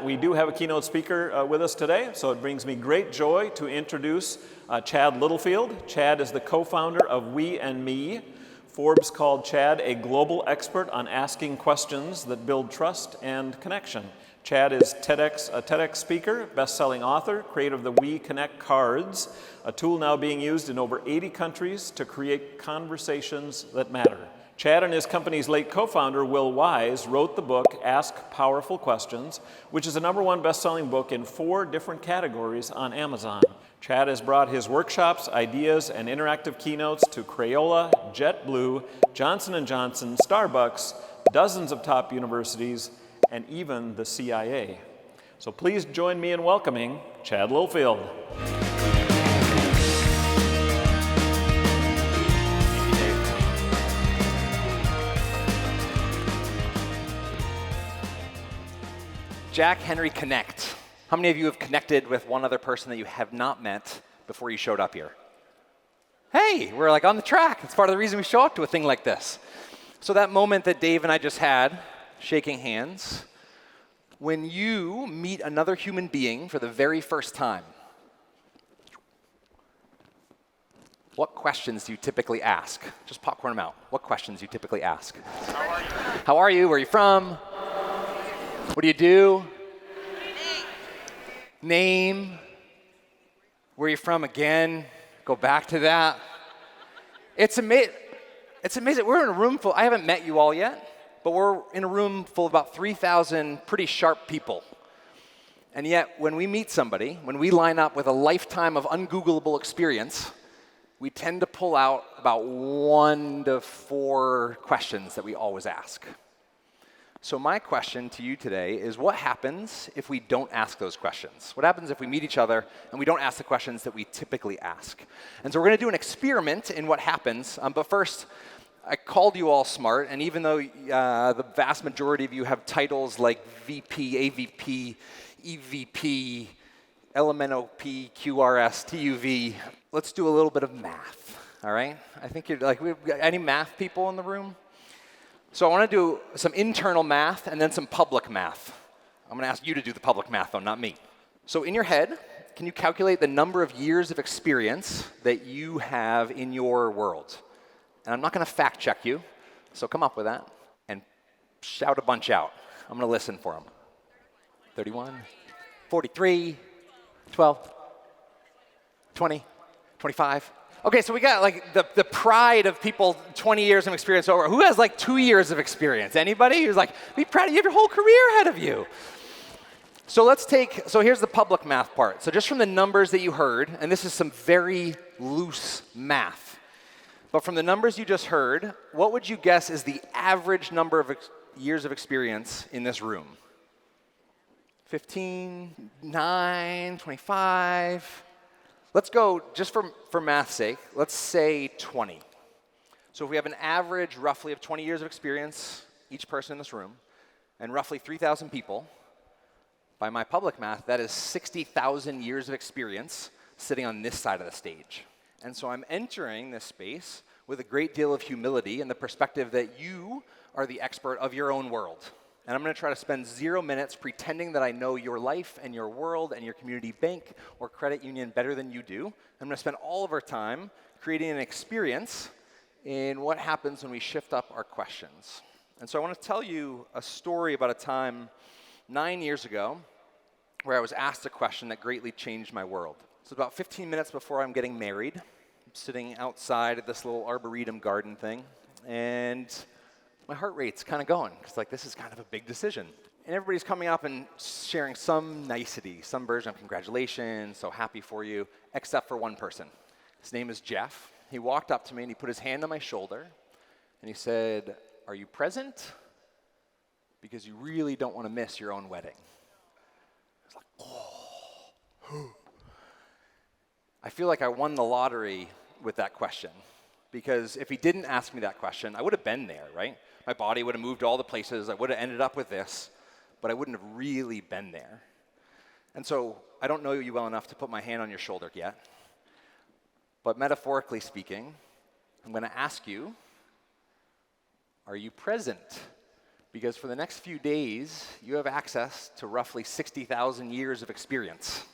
We do have a keynote speaker with us today, so it brings me great joy to introduce Chad Littlefield. Chad is the co-founder of We and Me. Forbes called Chad a global expert on asking questions that build trust and connection. Chad is a TEDx speaker, best-selling author, creator of the We Connect cards, a tool now being used in over 80 countries to create conversations that matter. Chad and his company's late co-founder, Will Wise, wrote the book Ask Powerful Questions, which is the #1 best-selling book in 4 different categories on Amazon. Chad has brought his workshops, ideas, and interactive keynotes to Crayola, JetBlue, Johnson & Johnson, Starbucks, dozens of top universities, and even the CIA. So please join me in welcoming Chad Littlefield. Jack Henry Connect. How many of you have connected with one other person that you have not met before you showed up here? Hey, we're like on the track. It's part of the reason we show up to a thing like this. So that moment that Dave and I just had, shaking hands, when you meet another human being for the very first time, what questions do you typically ask? Just popcorn them out. What questions do you typically ask? How are you? How are you? Where are you from? What do you do? Name. Where are you from again? Go back to that. It's amazing. We're in a room full, I haven't met you all yet, but we're in a room full of about 3,000 pretty sharp people. And yet, when we meet somebody, when we line up with a lifetime of ungoogleable experience, we tend to pull out about 1 to 4 questions that we always ask. So my question to you today is, what happens if we don't ask those questions? What happens if we meet each other and we don't ask the questions that we typically ask? And so we're going to do an experiment in what happens. But first, I called you all smart, and even though the vast majority of you have titles like VP, AVP, EVP, LMNOP, QRS, TUV, let's do a little bit of math, all right? I think you're like, any math people in the room? So I want to do some internal math and then some public math. I'm going to ask you to do the public math, though, not me. So in your head, can you calculate the number of years of experience that you have in your world? And I'm not going to fact check you, so come up with that and shout a bunch out. I'm going to listen for them. 31, 43, 12, 20, 25. Okay, so we got like the pride of people 20 years of experience over. Who has like 2 years of experience? Anybody? Who's like, be proud, you have your whole career ahead of you. So so here's the public math part. So just from the numbers that you heard, and this is some very loose math, but from the numbers you just heard, what would you guess is the average number of years of experience in this room? 15, 9, 25. Let's go, just for math's sake, let's say 20. So if we have an average roughly of 20 years of experience, each person in this room, and roughly 3,000 people, by my public math, that is 60,000 years of experience sitting on this side of the stage. And so I'm entering this space with a great deal of humility and the perspective that you are the expert of your own world. And I'm going to try to spend 0 minutes pretending that I know your life and your world and your community bank or credit union better than you do. I'm going to spend all of our time creating an experience in what happens when we shift up our questions. And so I want to tell you a story about a time 9 years ago where I was asked a question that greatly changed my world. So about 15 minutes before I'm getting married, I'm sitting outside at this little arboretum garden thing, and my heart rate's kind of going, because like this is kind of a big decision. And everybody's coming up and sharing some nicety, some version of congratulations, so happy for you, except for one person. His name is Jeff. He walked up to me and he put his hand on my shoulder and he said, "Are you present? Because you really don't want to miss your own wedding." I was like, oh. I feel like I won the lottery with that question, because if he didn't ask me that question, I would have been there, right? My body would have moved to all the places. I would have ended up with this, but I wouldn't have really been there. And so I don't know you well enough to put my hand on your shoulder yet, but metaphorically speaking, I'm going to ask you, are you present because for the next few days, you have access to roughly 60,000 years of experience.